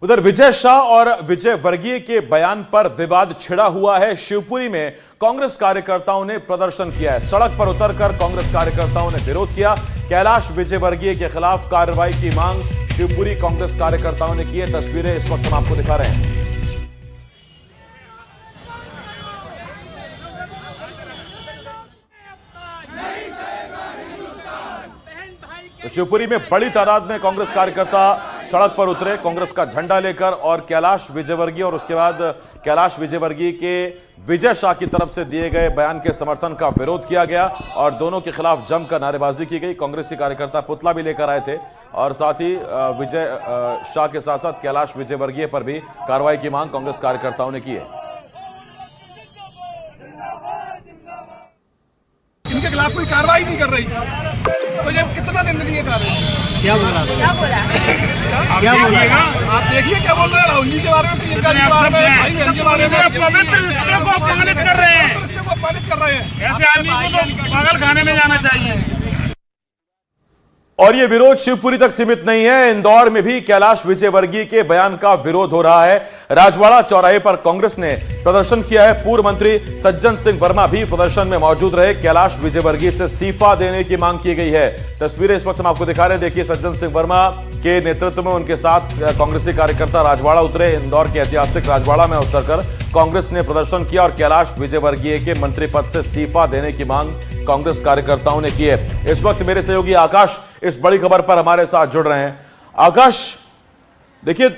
उधर विजय शाह और विजय वर्गीय के बयान पर विवाद छिड़ा हुआ है। शिवपुरी में कांग्रेस कार्यकर्ताओं ने प्रदर्शन किया है। सड़क पर उतरकर कांग्रेस कार्यकर्ताओं ने विरोध किया। कैलाश विजयवर्गीय के खिलाफ कार्रवाई की मांग शिवपुरी कांग्रेस कार्यकर्ताओं ने की है। तस्वीरें इस वक्त हम आपको दिखा रहे हैं। तो शिवपुरी में बड़ी तादाद में कांग्रेस कार्यकर्ता सड़क पर उतरे कांग्रेस का झंडा लेकर और कैलाश विजयवर्गीय और उसके बाद कैलाश विजयवर्गीय के विजय शाह की तरफ से दिए गए बयान के समर्थन का विरोध किया गया और दोनों के खिलाफ जमकर नारेबाजी की गई। कांग्रेसी कार्यकर्ता पुतला भी लेकर आए थे और साथ ही विजय शाह के साथ साथ कैलाश विजयवर्गीय पर भी कार्रवाई की मांग कांग्रेस कार्यकर्ताओं ने की है। इनके खिलाफ कोई कार्रवाई नहीं कर रही तो ये कितना निंदनीय कार्य है। क्या बोला आप देखिए क्या बोल रहे हैं राहुल जी के बारे में, प्रियंका जी के बारे में, भाई बहन के बारे में। पवित्र रिश्ते को अपमानित कर रहे हैं। रिश्ते को अपमानित कर रहे हैं। ऐसे आदमी को तो पागल खाने में जाना चाहिए। और यह विरोध शिवपुरी तक सीमित नहीं है। इंदौर में भी कैलाश विजयवर्गीय के बयान का विरोध हो रहा है। राजवाड़ा चौराहे पर कांग्रेस ने प्रदर्शन किया है। पूर्व मंत्री सज्जन सिंह वर्मा भी प्रदर्शन में मौजूद रहे। कैलाश विजयवर्गीय से इस्तीफा देने की मांग की गई है। तस्वीरें इस वक्त हम आपको दिखा रहे हैं। देखिए, सज्जन सिंह वर्मा के नेतृत्व में उनके साथ कांग्रेसी कार्यकर्ता राजवाड़ा उतरे। इंदौर के ऐतिहासिक राजवाड़ा में उतरकर कांग्रेस ने प्रदर्शन किया और कैलाश विजयवर्गीय के मंत्री पद से इस्तीफा देने की मांग कांग्रेस कार्यकर्ताओं ने की है। इस वक्त मेरे सहयोगी आकाश इस बड़ी खबर पर हमारे साथ जुड़ रहे हैं। आकाश, देखिए,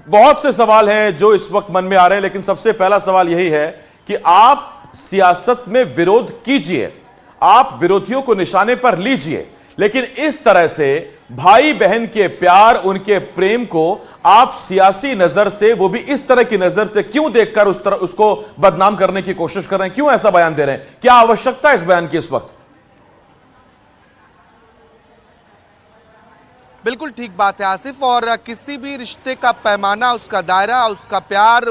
बहुत से सवाल हैं जो इस वक्त मन में आ रहे हैं, लेकिन सबसे पहला सवाल यही है कि आप सियासत में विरोध कीजिए, आप विरोधियों को निशाने पर लीजिए, लेकिन इस तरह से भाई बहन के प्यार, उनके प्रेम को आप सियासी नजर से, वो भी इस तरह की नजर से क्यों देखकर उसको बदनाम करने की कोशिश कर रहे हैं? क्यों ऐसा बयान दे रहे हैं? क्या आवश्यकता है इस बयान की इस वक्त? बिल्कुल ठीक बात है आसिफ। और किसी भी रिश्ते का पैमाना, उसका दायरा, उसका प्यार,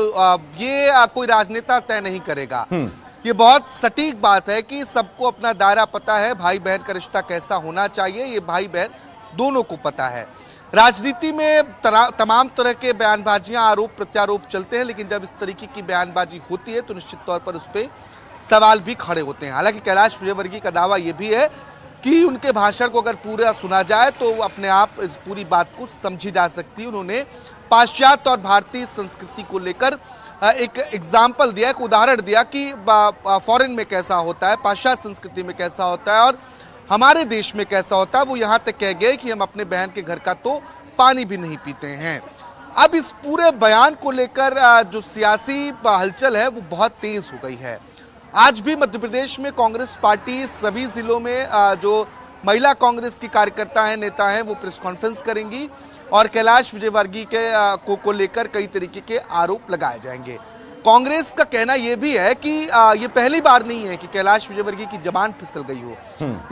ये कोई राजनेता तय नहीं करेगा। ये बहुत सटीक बात है कि सबको अपना दायरा पता है। भाई बहन का रिश्ता कैसा होना चाहिए, ये भाई बहन दोनों को पता है। राजनीति में तमाम तरह के बयानबाजियां, आरोप प्रत्यारोप चलते हैं, लेकिन जब इस तरीके की बयानबाजी होती है तो निश्चित तौर पर उस पर सवाल भी खड़े होते हैं। हालांकि कैलाश विजयवर्गीय का दावा यह भी है कि उनके भाषण को अगर पूरा सुना जाए तो अपने आप इस पूरी बात को समझी जा सकती है। उन्होंने पाश्चात्य और भारतीय संस्कृति को लेकर एक एग्जाम्पल दिया, एक उदाहरण दिया कि फॉरेन में कैसा होता है, पाश्चात्य संस्कृति में कैसा होता है और हमारे देश में कैसा होता है। वो यहाँ तक कह गए कि हम अपने बहन के घर का तो पानी भी नहीं पीते हैं। अब इस पूरे बयान को लेकर जो सियासी हलचल है वो बहुत तेज हो गई है। आज भी मध्य प्रदेश में कांग्रेस पार्टी सभी जिलों में जो महिला कांग्रेस की कार्यकर्ता हैं, नेता हैं, वो प्रेस कॉन्फ्रेंस करेंगी और कैलाश विजयवर्गीय के को लेकर कई तरीके के आरोप लगाए जाएंगे। कांग्रेस का कहना यह भी है कि ये पहली बार नहीं है कि कैलाश विजयवर्गीय की जबान फिसल गई हो।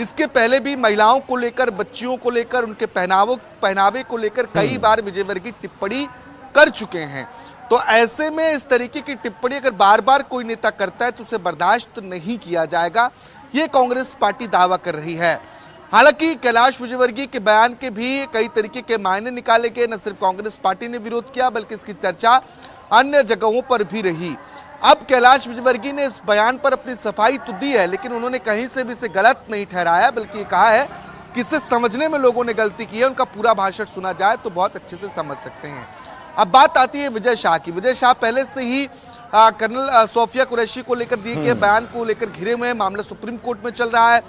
इसके पहले भी महिलाओं को लेकर, बच्चियों को लेकर, उनके पहनावे को लेकर कई बार विजयवर्गीय टिप्पणी कर चुके हैं। तो ऐसे में इस तरीके की टिप्पणी अगर बार बार कोई नेता करता है तो उसे बर्दाश्त नहीं किया जाएगा, ये कांग्रेस पार्टी दावा कर रही है। हालांकि कैलाश विजयवर्गीय के बयान के भी कई तरीके के मायने निकाले गए। न सिर्फ कांग्रेस पार्टी ने विरोध किया बल्कि इसकी चर्चा अन्य जगहों पर भी रही। अब कैलाश विजयवर्गीय ने इस बयान पर अपनी सफाई तो दी है, लेकिन उन्होंने कहीं से भी इसे गलत नहीं ठहराया, बल्कि ये कहा है कि इसे समझने में लोगों ने गलती की है। उनका पूरा भाषण सुना जाए तो बहुत अच्छे से समझ सकते हैं। अब बात आती है विजय शाह की। विजय शाह पहले से ही कर्नल सोफिया कुरैशी को लेकर दिए गए बयान को लेकर घिरे हुए हैं। मामला सुप्रीम कोर्ट में चल रहा है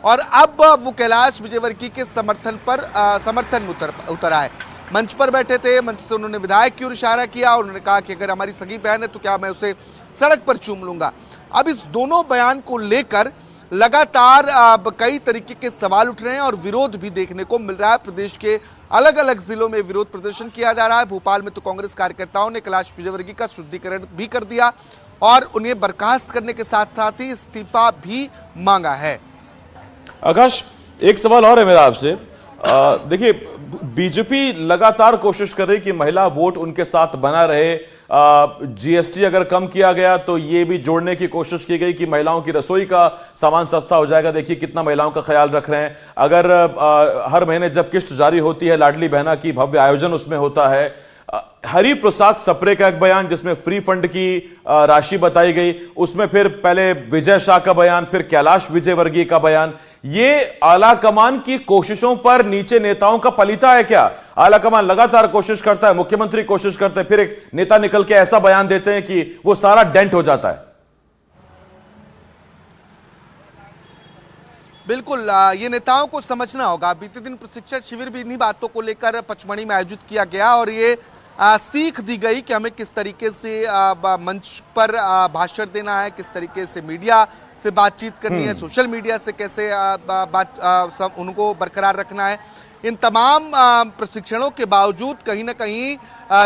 और अब वो कैलाश विजयवर्गीय के समर्थन में उतर आए। मंच पर बैठे थे, मंच से उन्होंने विधायक की ओर इशारा किया और उन्होंने कहा कि अगर हमारी सगी बहन है तो क्या मैं उसे सड़क पर चूम लूंगा। अब इस दोनों बयान को लेकर लगातार कई तरीके के सवाल उठ रहे हैं और विरोध भी देखने को मिल रहा है। प्रदेश के अलग अलग जिलों में विरोध प्रदर्शन किया जा रहा है। भोपाल में तो कांग्रेस कार्यकर्ताओं ने कैलाश विजयवर्गीय का शुद्धिकरण भी कर दिया और उन्हें बर्खास्त करने के साथ साथ ही इस्तीफा भी मांगा है। आकाश, एक सवाल और है मेरा आपसे। देखिए, बीजेपी लगातार कोशिश कर रही कि महिला वोट उनके साथ बना रहे। जीएसटी अगर कम किया गया तो ये भी जोड़ने की कोशिश की गई कि महिलाओं की रसोई का सामान सस्ता हो जाएगा। देखिए कितना महिलाओं का ख्याल रख रहे हैं। अगर हर महीने जब किस्त जारी होती है, लाडली बहना की भव्य आयोजन उसमें होता है। हरि प्रसाद सप्रे का एक बयान जिसमें फ्री फंड की राशि बताई गई, उसमें फिर पहले विजय शाह का बयान, फिर कैलाश विजयवर्गीय का बयान। ये आला कमान की कोशिशों पर नीचे नेताओं का पलीता है क्या? आला कमान लगातार कोशिश करता है, मुख्यमंत्री कोशिश करते हैं, फिर एक नेता निकल के ऐसा बयान देते हैं कि वो सारा डेंट हो जाता है। बिल्कुल, ये नेताओं को समझना होगा। बीते दिन प्रशिक्षण शिविर भी इन्हीं बातों को लेकर पचमढ़ी में आयोजित किया गया और ये सीख दी गई कि हमें किस तरीके से मंच पर भाषण देना है, किस तरीके से मीडिया से बातचीत करनी है, सोशल मीडिया से कैसे सब उनको बरकरार रखना है। इन तमाम प्रशिक्षणों के बावजूद कहीं ना कहीं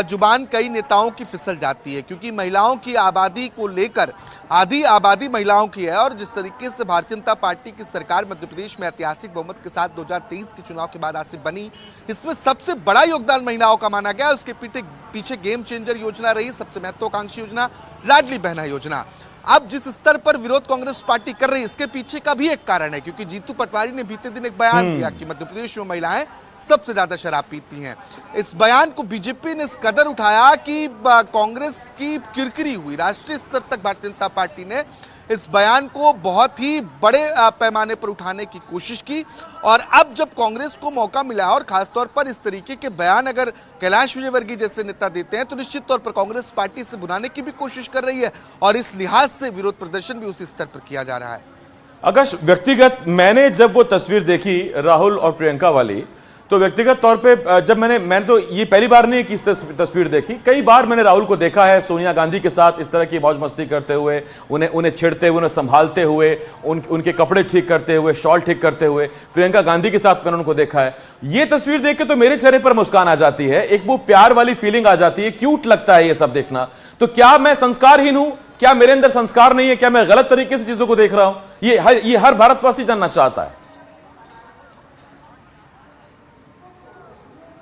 जुबान कई नेताओं की फिसल जाती है, क्योंकि महिलाओं की आबादी को लेकर आधी आबादी महिलाओं की है और जिस तरीके से भारतीय जनता पार्टी की सरकार मध्य प्रदेश में ऐतिहासिक बहुमत के साथ 2023 के चुनाव के बाद आसिफ बनी, इसमें सबसे बड़ा योगदान महिलाओं का माना गया। उसके पीछे गेम चेंजर योजना रही, सबसे महत्वाकांक्षी योजना लाडली बहना योजना। अब जिस स्तर पर विरोध कांग्रेस पार्टी कर रही है, इसके पीछे का भी एक कारण है, क्योंकि जीतू पटवारी ने बीते दिन एक बयान दिया कि मध्य प्रदेश में महिलाएं सबसे ज्यादा शराब पीती हैं। इस बयान को बीजेपी ने इस कदर उठाया कि कांग्रेस की किरकिरी हुई। राष्ट्रीय स्तर तक भारतीय जनता पार्टी ने इस बयान को बहुत ही बड़े पैमाने पर उठाने की कोशिश की और अब जब कांग्रेस को मौका मिला और खासतौर पर इस तरीके के बयान अगर कैलाश विजयवर्गीय जैसे नेता देते हैं तो निश्चित तौर पर कांग्रेस पार्टी से बुलाने की भी कोशिश कर रही है और इस लिहाज से विरोध प्रदर्शन भी उसी स्तर पर किया जा रहा है। आकाश, व्यक्तिगत मैंने जब वो तस्वीर देखी राहुल और प्रियंका वाली, तो व्यक्तिगत तौर पे जब मैंने तो ये पहली बार नहीं कि इस तस्वीर देखी, कई बार मैंने राहुल को देखा है सोनिया गांधी के साथ इस तरह की मौज मस्ती करते हुए, उन्हें छेड़ते हुए, उन्हें संभालते हुए, उनके कपड़े ठीक करते हुए, शॉल ठीक करते हुए। प्रियंका गांधी के साथ मैंने उनको देखा है। ये तस्वीर देख के तो मेरे चेहरे पर मुस्कान आ जाती है, एक वो प्यार वाली फीलिंग आ जाती है, क्यूट लगता है ये सब देखना। तो क्या मैं संस्कारहीन हूं? क्या मेरे अंदर संस्कार नहीं है? क्या मैं गलत तरीके से चीजों को देख रहा हूं? ये हर भारतवासी जानना चाहता है।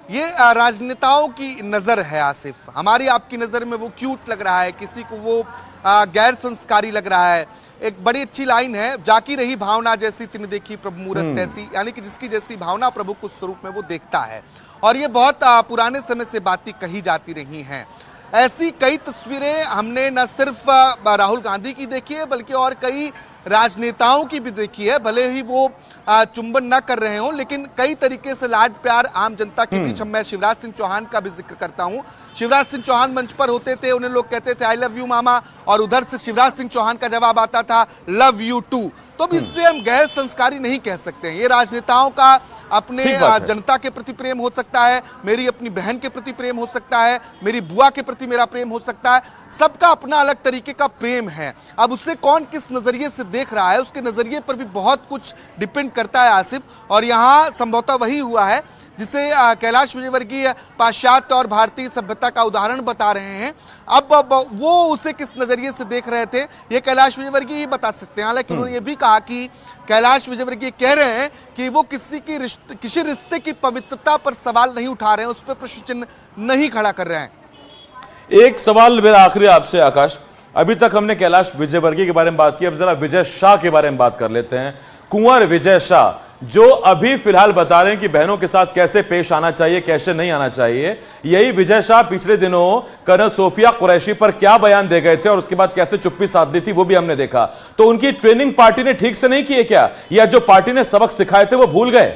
ये राजनेताओं की नजर है आसिफ, हमारी आपकी नजर में वो क्यूट लग रहा है, किसी को वो गैर संस्कारी लग रहा है। एक बड़ी अच्छी लाइन है, जाकी रही भावना जैसी तिन देखी प्रभु मूरत तैसी, यानी कि जिसकी जैसी भावना प्रभु को स्वरूप में वो देखता है। और ये बहुत पुराने समय से बातें कही जाती रही हैं। ऐसी कई तस्वीरें हमने न सिर्फ राहुल गांधी की देखी है बल्कि और कई राजनेताओं की भी देखी है। भले ही वो चुंबन ना कर रहे हों, लेकिन कई तरीके से लाड प्यार आम जनता के बीच। मैं शिवराज सिंह चौहान का भी जिक्र करता हूं। शिवराज सिंह चौहान मंच पर होते थे, उन्हें लोग कहते थे आई लव यू मामा, और उधर से शिवराज सिंह चौहान का जवाब आता था लव यू टू। तो इससे हम गैर संस्कारी नहीं कह सकते हैं। ये राजनेताओं का अपने जनता के प्रति प्रेम हो सकता है, मेरी अपनी बहन के प्रति प्रेम हो सकता है, मेरी बुआ के प्रति मेरा प्रेम हो सकता है। सबका अपना अलग तरीके का प्रेम है। अब उसे कौन किस नजरिए से देख रहा है, उसके नजरिए पर भी बहुत कुछ डिपेंड करता है आसिफ। और यहाँ संभवतः वही हुआ है जिसे कैलाश विजयवर्गीय पाश्चात्य और भारतीय सभ्यता का उदाहरण बता रहे हैं। अब वो उसे किस नजरिए से देख रहे थे ये कैलाश विजयवर्गीय ही बता सकते हैं। हालांकि उन्होंने ये भी कहा कि कैलाश विजयवर्गीय कह रहे हैं कि वो किसी रिश्ते की पवित्रता पर सवाल नहीं उठा रहे हैं, उस पर प्रश्न चिन्ह नहीं खड़ा कर रहे हैं। एक सवाल मेरा आखिरी आपसे आकाश, अभी तक हमने कैलाश विजयवर्गीय के बारे में बात की, अब जरा विजय शाह के बारे में बात कर लेते हैं। कुंवर विजय शाह जो अभी फिलहाल बता रहे हैं कि बहनों के साथ कैसे पेश आना चाहिए, कैसे नहीं आना चाहिए। यही विजय शाह पिछले दिनों कर्नल सोफिया कुरैशी पर क्या बयान दे गए थे और उसके बाद कैसे चुप्पी साध दी थी, वो भी हमने देखा। तो उनकी ट्रेनिंग पार्टी ने ठीक से नहीं की है क्या, या जो पार्टी ने सबक सिखाए थे वो भूल गए?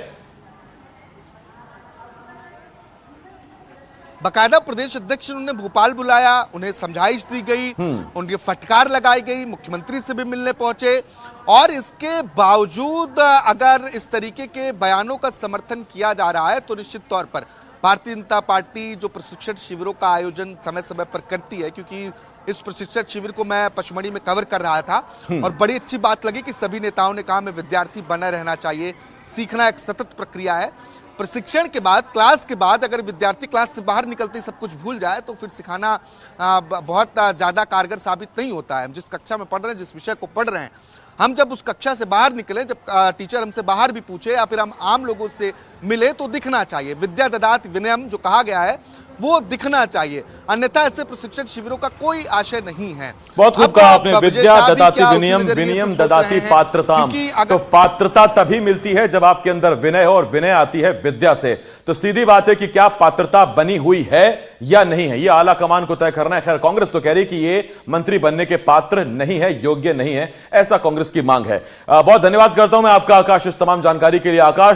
बकायदा प्रदेश अध्यक्ष ने उन्हें भोपाल बुलाया, उन्हें समझाइश दी गई, उनकी फटकार लगाई गई, मुख्यमंत्री से भी मिलने पहुंचे। और इसके बावजूद अगर इस तरीके के बयानों का समर्थन किया जा रहा है तो निश्चित तौर पर भारतीय जनता पार्टी जो प्रशिक्षण शिविरों का आयोजन समय समय पर करती है, क्योंकि इस प्रशिक्षण शिविर को मैं पचमढ़ी में कवर कर रहा था और बड़ी अच्छी बात लगी कि सभी नेताओं ने कहा हमें विद्यार्थी बना रहना चाहिए, सीखना एक सतत प्रक्रिया है। प्रशिक्षण के बाद, क्लास के बाद अगर विद्यार्थी क्लास से बाहर निकलते ही सब कुछ भूल जाए तो फिर सिखाना बहुत ज़्यादा कारगर साबित नहीं होता है। हम जिस कक्षा में पढ़ रहे हैं, जिस विषय को पढ़ रहे हैं, हम जब उस कक्षा से बाहर निकले, जब टीचर हमसे बाहर भी पूछे या फिर हम आम लोगों से मिले तो दिखना चाहिए। विद्या ददाति विनयम जो कहा गया है वो दिखना चाहिए, अन्यथा ऐसे प्रशिक्षण शिविरों का कोई आशय नहीं है। बहुत खूब अब कहा आपने, विजय विद्या शाह भी ददाति क्या उसी विनयम, नजरिए से विनयम सोच ददाति रहे हैं? पात्रताम। क्योंकि तो अगर पात्रता तभी मिलती है जब आपके अंदर विनय हो, और विनय आती है विद्या से। तो सीधी बात है कि क्या पात्रता बनी हुई है या नहीं है, यह आला कमान को तय करना है। खैर, कांग्रेस तो कह रही कि ये मंत्री बनने के पात्र नहीं है, योग्य नहीं है, ऐसा कांग्रेस की मांग है। बहुत धन्यवाद करता हूं मैं आपका आकाश, इस तमाम जानकारी के लिए। आकाश।